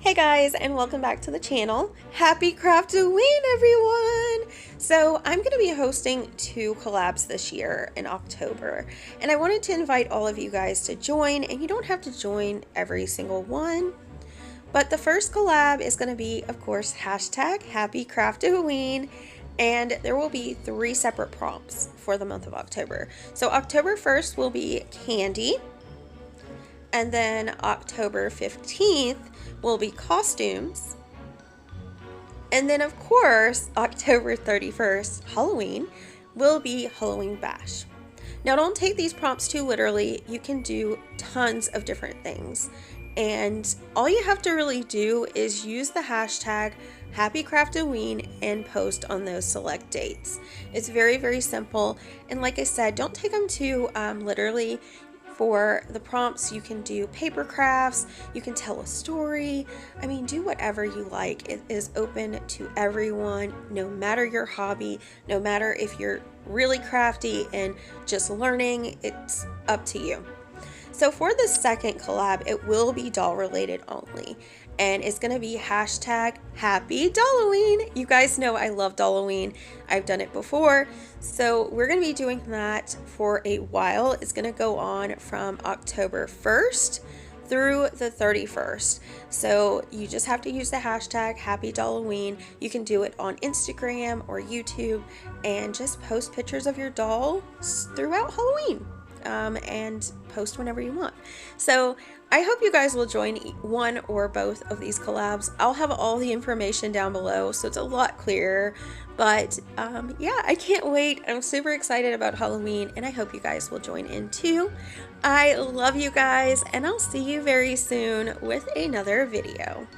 Hey guys, and welcome back to the channel. Happy Craftoween, everyone! So I'm going to be hosting 2 collabs this year in October, and I wanted to invite all of you guys to join, and you don't have to join every single one. But the first collab is going to be, of course, hashtag Happy Craftoween, and there will be 3 separate prompts for the month of October. So October 1st will be candy, and then October 15th will be costumes, and then of course October 31st, Halloween, will be Halloween Bash. Now don't take these prompts too literally. You can do tons of different things, and all you have to really do is use the hashtag Happy Craftoween and post on those select dates. It's very, very simple, and like I said, don't take them too literally. For the prompts, you can do paper crafts, you can tell a story. I mean, do whatever you like. It is open to everyone, no matter your hobby, no matter if you're really crafty and just learning, it's up to you. So for the second collab, it will be doll related only, and it's going to be hashtag Happy Dolloween. You guys know I love Dolloween. I've done it before, so we're going to be doing that for a while. It's going to go on from October 1st through the 31st. So you just have to use the hashtag Happy Dolloween. You can do it on Instagram or YouTube and just post pictures of your dolls throughout Halloween. And post whenever you want. So I hope you guys will join one or both of these collabs. I'll have all the information down below, so it's a lot clearer. But yeah, I can't wait. I'm super excited about Halloween, and I hope you guys will join in too. I love you guys, and I'll see you very soon with another video.